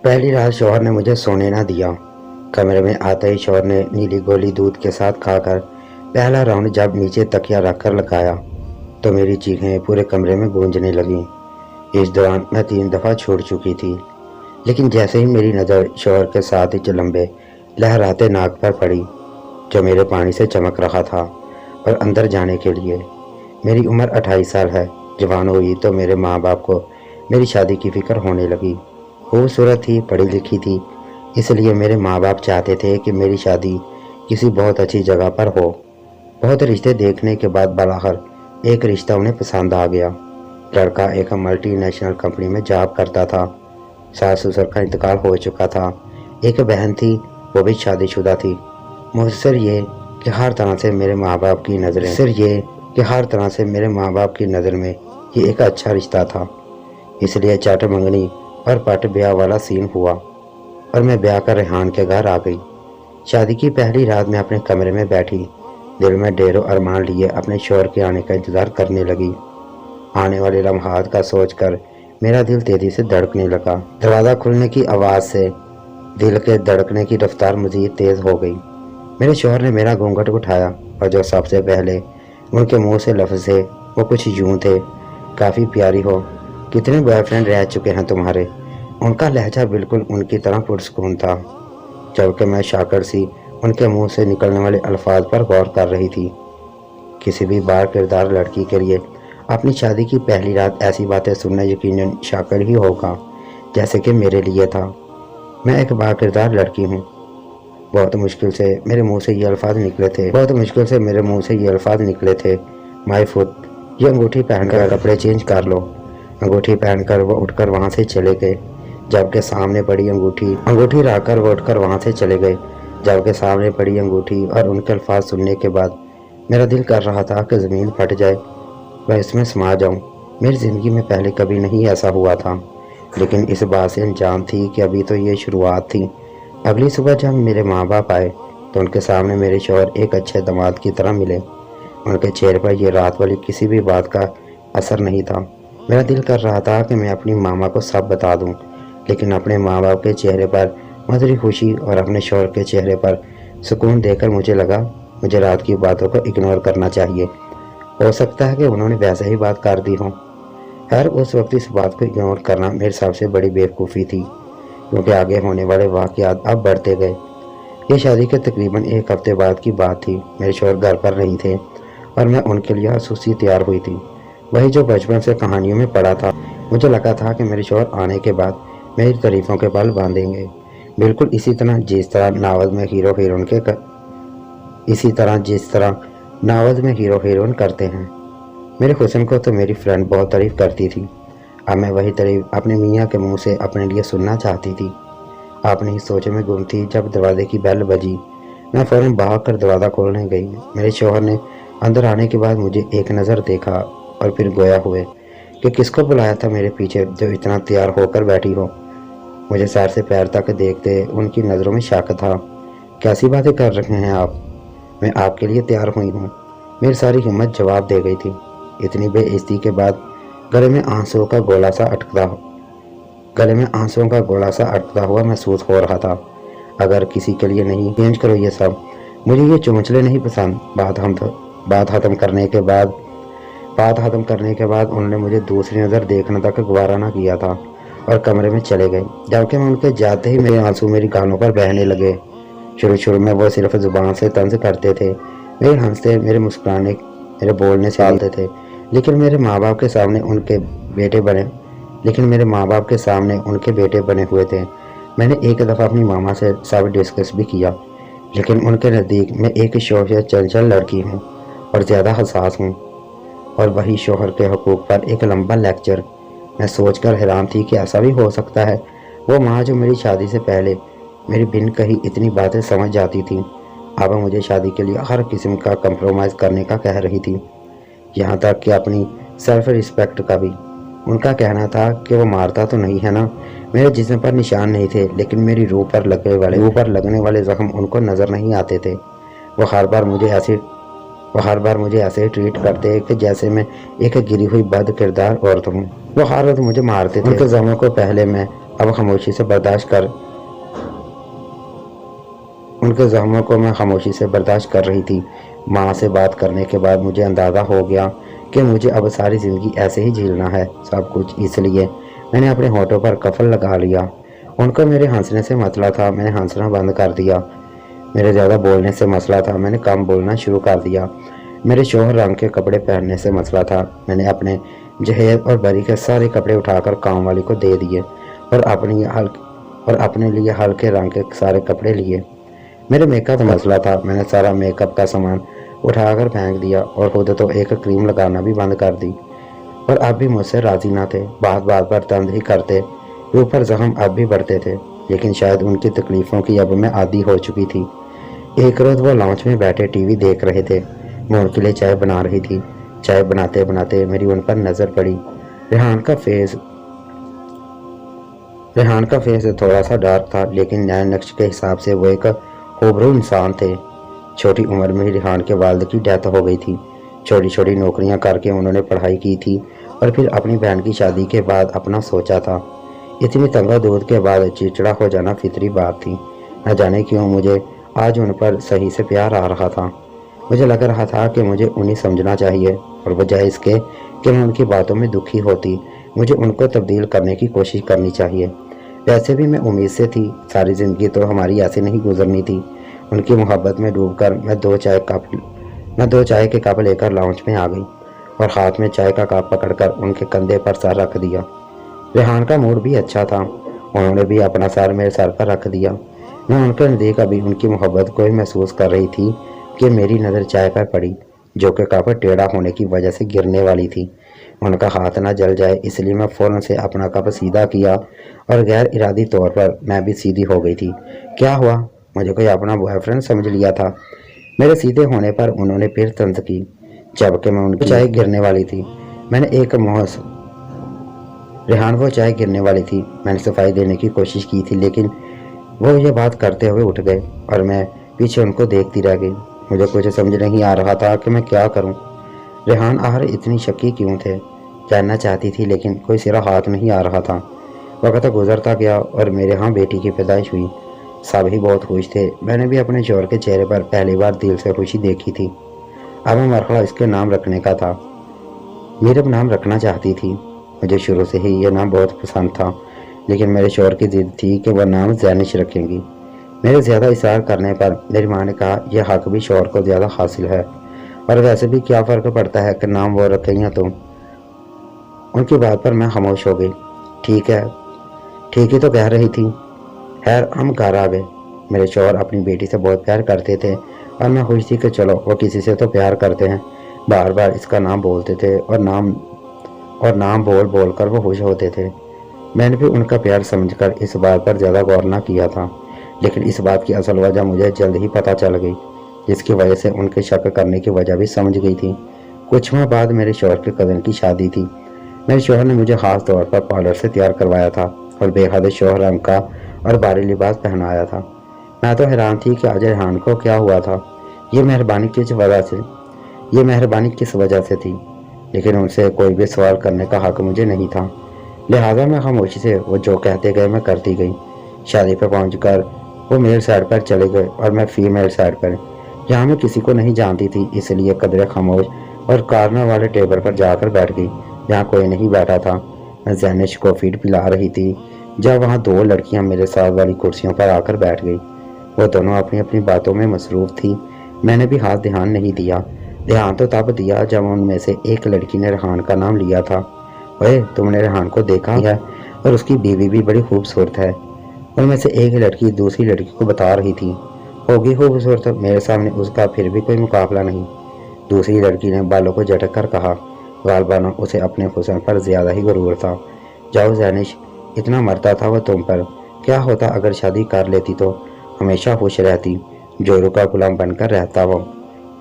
پہلی رات شوہر نے مجھے سونے نہ دیا۔ کمرے میں آتے ہی شوہر نے نیلی گولی دودھ کے ساتھ کھا کر پہلا راؤنڈ جب نیچے تکیا رکھ کر لگایا تو میری چیخیں پورے کمرے میں گونجنے لگیں۔ اس دوران میں 3 دفعہ چھوڑ چکی تھی، لیکن جیسے ہی میری نظر شوہر کے 7 انچ لمبے لہراتے ناک پر پڑی جو میرے پانی سے چمک رہا تھا اور اندر جانے کے لیے میری عمر 28 سال ہے، جوان ہوئی تو میرے ماں باپ کو میری شادی کی فکر ہونے لگی۔ خوبصورت تھی، پڑھی لکھی تھی، اس لیے میرے ماں باپ چاہتے تھے کہ میری شادی کسی بہت اچھی جگہ پر ہو۔ بہت رشتے دیکھنے کے بعد بالآخر ایک رشتہ انہیں پسند آ گیا۔ لڑکا ایک ملٹی نیشنل کمپنی میں جاب کرتا تھا، ساس سسر کا انتقال ہو چکا تھا، ایک بہن تھی، وہ بھی شادی شدہ تھی۔ مؤثر یہ کہ ہر طرح سے میرے ماں باپ کی نظر میں یہ ایک اچھا رشتہ تھا، اس لیے چٹ منگنی اور پٹ بیاہ والا سین ہوا اور میں بیاہ کر ریحان کے گھر آ گئی۔ شادی کی پہلی رات میں اپنے کمرے میں بیٹھی دل میں ڈھیروں ارمان لیے اپنے شوہر کے آنے کا انتظار کرنے لگی۔ آنے والے لمحات کا سوچ کر میرا دل تیزی سے دھڑکنے لگا۔ دروازہ کھلنے کی آواز سے دل کے دھڑکنے کی رفتار مزید تیز ہو گئی۔ میرے شوہر نے میرا گھونگھٹ اٹھایا اور جو سب سے پہلے ان کے منہ سے لفظ تھے وہ کچھ یوں تھے: کافی پیاری ہو، کتنے بوائے فرینڈ رہ چکے ہیں تمہارے؟ ان کا لہجہ بالکل ان کی طرح پرسکون تھا، جبکہ میں شاکر سی ان کے منہ سے نکلنے والے الفاظ پر غور کر رہی تھی۔ کسی بھی بار کردار لڑکی کے لیے اپنی شادی کی پہلی رات ایسی باتیں سننا یقیناً شاکر ہی ہوگا جیسے کہ میرے لیے تھا۔ میں ایک با کردار لڑکی ہوں۔ بہت مشکل سے میرے منہ سے یہ الفاظ نکلے تھے: مائی فٹ، یہ انگوٹھی پہن کر کپڑے چینج کر لو۔ انگوٹھی پہن کر وہ اٹھ کر وہاں سے چلے گئے، جبکہ سامنے پڑی انگوٹھی رکھ کر وہ اٹھ کر وہاں سے چلے گئے جبکہ سامنے پڑی انگوٹھی اور ان کے الفاظ سننے کے بعد میرا دل کر رہا تھا کہ زمین پھٹ جائے، میں اس میں سما جاؤں۔ میری زندگی میں پہلے کبھی نہیں ایسا ہوا تھا، لیکن اس بات سے انجام تھی کہ ابھی تو یہ شروعات تھی۔ اگلی صبح جب میرے ماں باپ آئے تو ان کے سامنے میرے شوہر ایک اچھے داماد کی طرح ملے۔ ان کے چہرے پر یہ رات والی کسی بھی بات کا اثر نہیں تھا۔ میرا دل کر رہا تھا کہ میں اپنی ماما کو سب بتا دوں، لیکن اپنے ماں باپ کے چہرے پر مدری خوشی اور اپنے شوہر کے چہرے پر سکون دیکھ کر مجھے لگا مجھے رات کی باتوں کو اگنور کرنا چاہیے۔ ہو سکتا ہے کہ انہوں نے ویسے ہی بات کر دی ہو۔ خیر، اس وقت اس بات کو اگنور کرنا میری سب سے بڑی بیوقوفی تھی، کیونکہ آگے ہونے والے واقعات اب بڑھتے گئے۔ یہ شادی کے تقریباً 1 ہفتے بعد کی بات تھی۔ میرے شوہر گھر پر نہیں تھے اور میں ان کے لیے خصوصی تیار ہوئی تھی، وہی جو بچپن سے کہانیوں میں پڑھا تھا۔ مجھے لگا تھا کہ میرے شوہر آنے کے بعد میری تعریفوں کے بال باندھیں گے، بالکل اسی طرح جس طرح ناول میں ہیرو ہیروئن کرتے ہیں۔ میرے حسن کو تو میری فرینڈ بہت تعریف کرتی تھی، اب میں وہی تعریف اپنے میاں کے منہ سے اپنے لیے سننا چاہتی تھی۔ اپنے ہی سوچ میں گم تھی جب دروازے کی بیل بجی۔ میں فوراً بھاگ کر دروازہ کھولنے گئی۔ میرے شوہر نے اندر آنے کے بعد مجھے ایک نظر دیکھا اور پھر گویا ہوئے کہ کس کو بلایا تھا میرے پیچھے جو اتنا تیار ہو کر بیٹھی ہو۔ مجھے سر سے پیر تک دیکھتے ان کی نظروں میں شک تھا۔ کیسی باتیں کر رہے ہیں آپ؟ میں آپ کے لیے تیار ہوئی ہوں، میری ساری ہمت جواب دے گئی تھی۔ اتنی بے عزتی کے بعد گلے میں آنسوؤں کا گولا سا اٹکتا ہوا محسوس ہو رہا تھا۔ اگر کسی کے لیے نہیں، چینج کرو یہ سب، مجھے یہ چمچلے نہیں پسند۔ بات ختم کرنے کے بعد انہوں نے مجھے دوسری نظر دیکھنا تک گوارا نہ کیا تھا اور کمرے میں چلے گئے، جبکہ میں ان کے جاتے ہی میرے آنسو میری گالوں پر بہنے لگے۔ شروع میں وہ صرف زبان سے طنز کرتے تھے، میرے ہنستے، میرے مسکرانے، میرے بولنے سے چالتے تھے، لیکن میرے ماں باپ کے سامنے ان کے بیٹے بنے ہوئے تھے۔ میں نے ایک دفعہ اپنی ماما سے سب ڈسکس بھی کیا، لیکن ان کے نزدیک میں ایک شوخ چنچل لڑکی ہوں اور زیادہ حساس ہوں، اور وہی شوہر کے حقوق پر ایک لمبا لیکچر۔ میں سوچ کر حیران تھی کہ ایسا بھی ہو سکتا ہے۔ وہ ماں جو میری شادی سے پہلے میری بن کہی اتنی باتیں سمجھ جاتی تھی، اب مجھے شادی کے لیے ہر قسم کا کمپرومائز کرنے کا کہہ رہی تھی، یہاں تک کہ اپنی سیلف ریسپیکٹ کا بھی۔ ان کا کہنا تھا کہ وہ مارتا تو نہیں ہے نا، میرے جسم پر نشان نہیں تھے، لیکن میری روح پر لگنے والے زخم ان کو نظر نہیں آتے تھے۔ وہ ہر بار مجھے ایسے ٹریٹ کرتے کہ جیسے میں ایک گری ہوئی بد کردار عورت ہوں۔ وہ ہر روز مجھے مارتے تھے۔ ان کے زخموں کو پہلے میں अब खामोशी से बर्दाश्त कर उनके जख्मों को मैं खामोशी से बर्दाश्त कर रही थी। माँ से बात करने के बाद मुझे अंदाज़ा हो गया कि मुझे अब सारी ज़िंदगी ऐसे ही झेलना है सब कुछ। इसलिए मैंने अपने होठों पर कफल लगा लिया। उनको मेरे हंसने से मसला था, मैंने हंसना बंद कर दिया। मेरे ज़्यादा बोलने से मसला था, मैंने कम बोलना शुरू कर दिया। मेरे शौहर रंग के कपड़े पहनने से मसला था, मैंने अपने जहेज और बरी के सारे कपड़े उठाकर काम वाली को दे दिए और अपने लिए हल्के रंग के सारे कपड़े लिए। मेरे मेकअप का मसला था, मैंने सारा मेकअप का सामान उठाकर फेंक दिया और खुद तो एक क्रीम लगाना भी बंद कर दी। और अब भी मुझसे राजी ना थे, बात बात पर तंज ही करते। ऊपर जख्म अब भी बढ़ते थे, लेकिन शायद उनकी तकलीफ़ों की अब मैं आदी हो चुकी थी। एक रोज़ वो लॉन्च में बैठे टीवी देख रहे थे, मैं उनके लिए चाय बना रही थी। चाय बनाते बनाते मेरी उन पर नज़र पड़ी। रेहान का फेस थोड़ा सा डार्क था, लेकिन नए नक्श के हिसाब से वो एक खूबरू इंसान थे। छोटी उम्र में ही रेहान के वालिद की डेथ हो गई थी। छोटी छोटी नौकरियां करके उन्होंने पढ़ाई की थी और फिर अपनी बहन की शादी के बाद अपना सोचा था। इतनी तंगा दूध के बाद चिड़चिड़ा हो जाना फितरी बात थी। न जाने क्यों मुझे आज उन पर सही से प्यार आ रहा था। मुझे लग रहा था कि मुझे उन्हें समझना चाहिए और बजाय इसके कि मैं उनकी बातों में दुखी होती, मुझे उनको तब्दील करने की कोशिश करनी चाहिए। वैसे भी मैं उम्मीद से थी, सारी ज़िंदगी तो हमारी ऐसे नहीं गुजरनी थी। उनकी मोहब्बत में डूबकर मैं दो चाय के कप लेकर लाउंज में आ गई और हाथ में चाय का कप पकड़कर उनके कंधे पर सर रख दिया। रेहान का मूड भी अच्छा था, उन्होंने भी अपना सर मेरे सर पर रख दिया। मैं उनके नज़दीक अभी उनकी मोहब्बत को ही महसूस कर रही थी कि मेरी नज़र चाय पर पड़ी, जो कि कप टेढ़ा होने की वजह से गिरने वाली थी। उनका हाथ ना जल जाए इसलिए मैं फ़ौरन से अपना कप सीधा किया और गैर इरादी तौर पर मैं भी सीधी हो गई थी। क्या हुआ? मुझे कोई अपना बॉयफ्रेंड समझ लिया था? मेरे सीधे होने पर उन्होंने फिर तंज की, जबकि मैं उनकी चाय गिरने वाली थी। मैंने एक मोहस रेहान वो चाय गिरने वाली थी। मैंने सफाई देने की कोशिश की थी, लेकिन वो ये बात करते हुए उठ गए और मैं पीछे उनको देखती रह गई। मुझे कुछ समझ नहीं आ रहा था कि मैं क्या करूं। रेहान आखिर इतनी शक्की क्यों थे? जानना चाहती थी, लेकिन कोई सिरा हाथ नहीं आ रहा था। वक्त गुजरता गया और मेरे यहाँ बेटी की पैदाइश हुई। सभी बहुत खुश थे। मैंने भी अपने शौहर के चेहरे पर पहली बार दिल से खुशी देखी थी। अब मरहला इसके नाम रखने का था। मीरब नाम रखना चाहती थी। मुझे शुरू से ही यह नाम बहुत पसंद था, लेकिन मेरे शौहर की जिद थी कि वह नाम ज़ैनिश रखेंगी। मेरे ज़्यादा इशार करने पर मेरी माँ ने कहा, यह हक भी शौहर को ज़्यादा हासिल है, और वैसे भी क्या फ़र्क पड़ता है कि नाम वो रखें या तुम। उनकी बात पर मैं खामोश हो गई। ठीक है, ठीक ही तो कह रही थी। खैर, हम घर आ गए। मेरे शौहर अपनी बेटी से बहुत प्यार करते थे और मैं खुश थी कि चलो, वो किसी से तो प्यार करते हैं। बार बार इसका नाम बोलते थे और नाम बोल बोल कर वो खुश होते थे। मैंने भी उनका प्यार समझकर इस बात पर ज़्यादा गौर न किया था, लेकिन इस बात की असल वजह मुझे जल्द ही पता चल गई, जिसकी वजह से उनके शक करने की वजह भी समझ गई थी। कुछ माह बाद मेरे शौहर के कज़न की शादी थी। मेरे शौहर ने मुझे ख़ास तौर पर पार्लर से तैयार करवाया था और बेहद शौहर रंग का और भारी लिबास पहनाया था। मैं तो हैरान थी कि आज रेहान को क्या हुआ था। ये मेहरबानी किस वजह से थी, लेकिन उनसे कोई भी सवाल करने का हक मुझे नहीं था। लिहाजा मैं खामोशी से वो जो कहते गए मैं करती गई। शादी पर पहुंचकर वो मेल साइड पर चले गए और मैं फीमेल साइड पर। यहाँ मैं किसी को नहीं जानती थी, इसलिए कदरे खामोश और कॉर्नर वाले टेबल पर जाकर बैठ गई, जहाँ कोई नहीं बैठा था। मैं ज़ैनिश को फीड पिला रही थी जब वहाँ दो लड़कियाँ मेरे साथ वाली कुर्सियों पर आकर बैठ गई। वो दोनों अपनी अपनी बातों में मसरूफ़ थी। मैंने भी हाथ ध्यान नहीं दिया। ध्यान तो तब दिया जब उनमें से एक लड़की ने रेहान का नाम लिया था। ओए, तुमने रेहान को देखा है? और उसकी बीवी भी बड़ी खूबसूरत है। उनमें से एक लड़की दूसरी लड़की को बता रही थी, होगी खूबसूरत, मेरे सामने उसका फिर भी कोई मुकाबला नहीं। दूसरी लड़की ने बालों को झटक कर कहा। गालबाना उसे अपने हुस्न पर ज़्यादा ही गुरूर था। जाओ ज़ैनिश, इतना मरता था वो तुम पर। क्या होता अगर शादी कर लेती तो? हमेशा खुश रहती, जोरू का गुलाम बनकर रहता वो।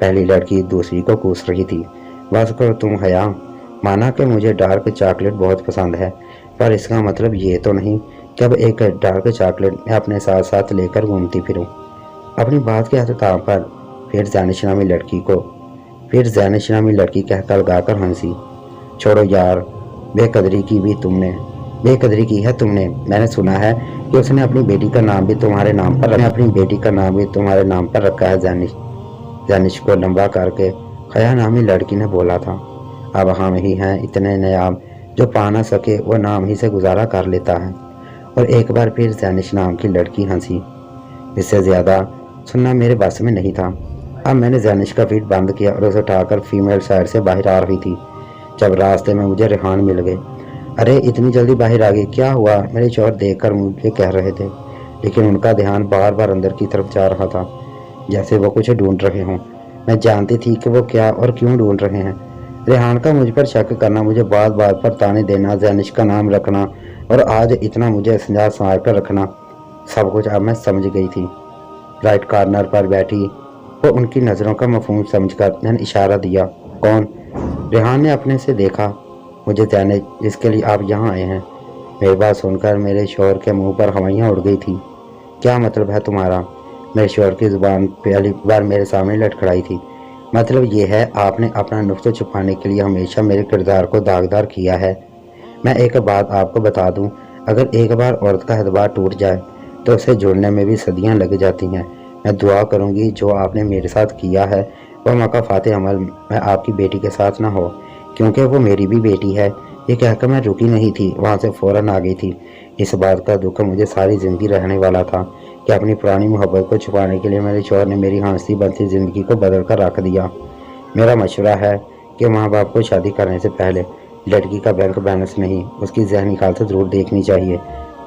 पहली लड़की दूसरी को कूस रही थी। बस करो तुम हया। माना कि मुझे डार्क चॉकलेट बहुत पसंद है, पर इसका मतलब ये तो नहीं कि अब एक डार्क चॉकलेट मैं अपने साथ साथ लेकर घूमती फिरूं। अपनी बात के अख्ताम पर फिर ज़ैनिश नामी लड़की कहकर गाकर हंसी। छोड़ो यार, बेकदरी की भी तुमने। बेकदरी की है तुमने। मैंने सुना है कि उसने अपनी बेटी का नाम भी तुम्हारे नाम पर रखा है। जैनिश को लंबा करके खया नामी लड़की ने बोला था। अब हम ही हैं इतने नायाब जो पा ना सके वो नाम ही से गुजारा कर लेता है। और एक बार फिर जैनिश नाम की लड़की हंसी। इससे ज़्यादा सुनना मेरे बस में नहीं था। अब मैंने जैनिश का फीट बंद किया और उसे उठाकर फीमेल साइड से बाहर आ रही थी जब रास्ते में मुझे रेहान मिल गए। अरे इतनी जल्दी बाहर आ गई, क्या हुआ? मेरे शौहर देखकर मुझे कह रहे थे, लेकिन उनका ध्यान बार बार अंदर की तरफ जा रहा था, जैसे वो कुछ ढूंढ रहे हों। मैं जानती थी कि वो क्या और क्यों ढूंढ रहे हैं। रेहान का मुझ पर शक करना, मुझे बात बात पर ताने देना, जैनिश का नाम रखना और आज इतना मुझे संभाल कर रखना, सब कुछ अब मैं समझ गई थी। राइट कॉर्नर पर बैठी वो उनकी नज़रों का मफहूम समझकर मैंने इशारा दिया। कौन? रेहान ने अपने से देखा। मुझे जैनिश, जिसके लिए आप यहाँ आए हैं। मेरी बात सुनकर मेरे शौहर के मुंह पर हवाइयाँ उड़ गई थी। क्या मतलब है तुम्हारा? मेरे शौहर की जुबान पहली बार मेरे सामने लटखड़ाई थी। मतलब ये है आपने अपना नुक्स छुपाने के लिए हमेशा मेरे किरदार को दागदार किया है। मैं एक बात आपको बता दूं, अगर एक बार औरत का एतबार टूट जाए तो उसे जुड़ने में भी सदियां लग जाती हैं। मैं दुआ करूंगी जो आपने मेरे साथ किया है वह मौका फाते अमल में आपकी बेटी के साथ ना हो, क्योंकि वो मेरी भी बेटी है। ये कहकर मैं रुकी नहीं थी, वहाँ से फ़ौरन आ गई थी। इस बात का दुख मुझे सारी ज़िंदगी रहने वाला था कि अपनी पुरानी मोहब्बत को छुपाने के लिए मेरे शौहर ने मेरी हंसती बनती ज़िंदगी को बदल कर रख दिया। मेरा मशवरा है कि माँ बाप को शादी करने से पहले लड़की का बैंक बैलेंस नहीं, उसकी ज़हनी हालत ज़रूर देखनी चाहिए,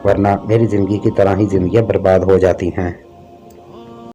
वरना मेरी ज़िंदगी की तरह ही ज़िंदगियाँ बर्बाद हो जाती हैं।